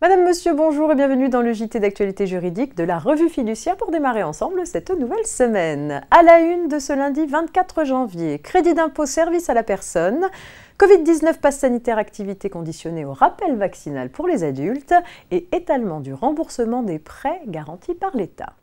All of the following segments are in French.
Madame, Monsieur, bonjour et bienvenue dans le JT d'actualité juridique de la Revue Fiducia pour démarrer ensemble cette nouvelle semaine. À la une de ce lundi 24 janvier, crédit d'impôt service à la personne, Covid-19 passe sanitaire activité conditionnée au rappel vaccinal pour les adultes et étalement du remboursement des prêts garantis par l'État.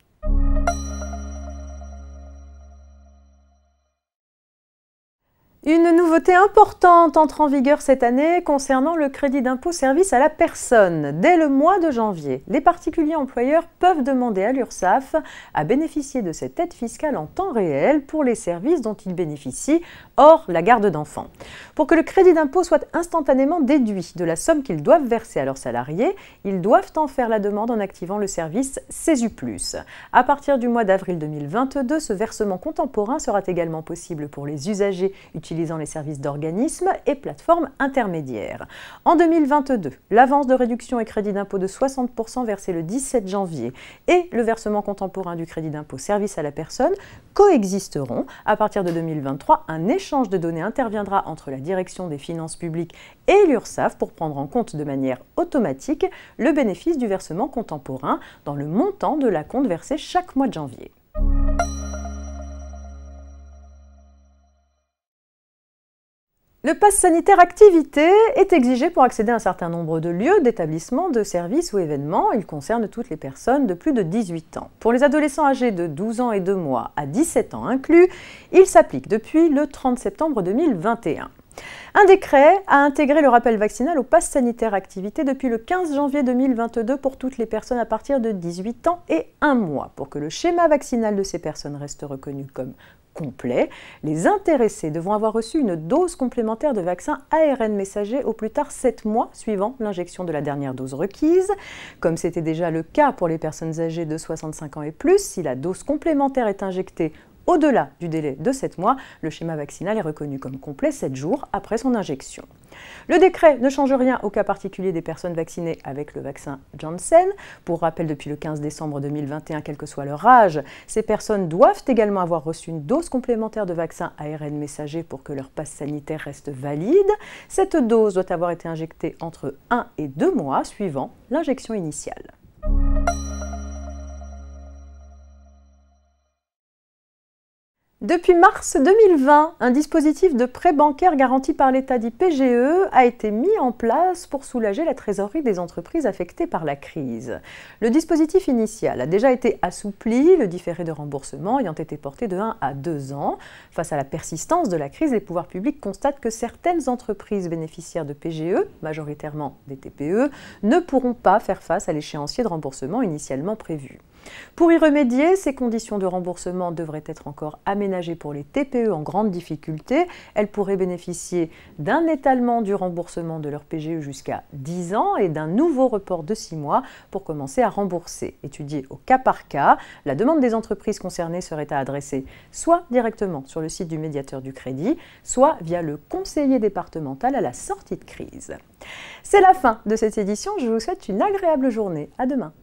Une nouveauté importante entre en vigueur cette année concernant le crédit d'impôt service à la personne. Dès le mois de janvier, les particuliers employeurs peuvent demander à l'URSSAF à bénéficier de cette aide fiscale en temps réel pour les services dont ils bénéficient, hors la garde d'enfants. Pour que le crédit d'impôt soit instantanément déduit de la somme qu'ils doivent verser à leurs salariés, ils doivent en faire la demande en activant le service CESU+. À partir du mois d'avril 2022, ce versement contemporain sera également possible pour les usagers utilisant les services d'organismes et plateformes intermédiaires. En 2022, l'avance de réduction et crédit d'impôt de 60% versé le 17 janvier et le versement contemporain du crédit d'impôt service à la personne coexisteront. À partir de 2023, un échange de données interviendra entre la Direction des finances publiques et l'URSSAF pour prendre en compte de manière automatique le bénéfice du versement contemporain dans le montant de l'acompte versé chaque mois de janvier. Le pass sanitaire activité est exigé pour accéder à un certain nombre de lieux, d'établissements, de services ou événements. Il concerne toutes les personnes de plus de 18 ans. Pour les adolescents âgés de 12 ans et 2 mois à 17 ans inclus, il s'applique depuis le 30 septembre 2021. Un décret a intégré le rappel vaccinal au pass sanitaire activité depuis le 15 janvier 2022 pour toutes les personnes à partir de 18 ans et 1 mois. Pour que le schéma vaccinal de ces personnes reste reconnu comme complet, les intéressés devront avoir reçu une dose complémentaire de vaccin ARN messager au plus tard 7 mois suivant l'injection de la dernière dose requise. Comme c'était déjà le cas pour les personnes âgées de 65 ans et plus, si la dose complémentaire est injectée au-delà du délai de 7 mois, le schéma vaccinal est reconnu comme complet 7 jours après son injection. Le décret ne change rien au cas particulier des personnes vaccinées avec le vaccin Janssen. Pour rappel, depuis le 15 décembre 2021, quel que soit leur âge, ces personnes doivent également avoir reçu une dose complémentaire de vaccin ARN messager pour que leur passe sanitaire reste valide. Cette dose doit avoir été injectée entre 1 et 2 mois suivant l'injection initiale. Depuis mars 2020, un dispositif de prêt bancaire garanti par l'État dit PGE a été mis en place pour soulager la trésorerie des entreprises affectées par la crise. Le dispositif initial a déjà été assoupli, le différé de remboursement ayant été porté de 1 à 2 ans. Face à la persistance de la crise, les pouvoirs publics constatent que certaines entreprises bénéficiaires de PGE, majoritairement des TPE, ne pourront pas faire face à l'échéancier de remboursement initialement prévu. Pour y remédier, ces conditions de remboursement devraient être encore aménagées pour les TPE en grande difficulté. Elles pourraient bénéficier d'un étalement du remboursement de leur PGE jusqu'à 10 ans et d'un nouveau report de 6 mois pour commencer à rembourser. Étudiée au cas par cas, la demande des entreprises concernées serait à adresser soit directement sur le site du médiateur du crédit, soit via le conseiller départemental à la sortie de crise. C'est la fin de cette édition, je vous souhaite une agréable journée. À demain.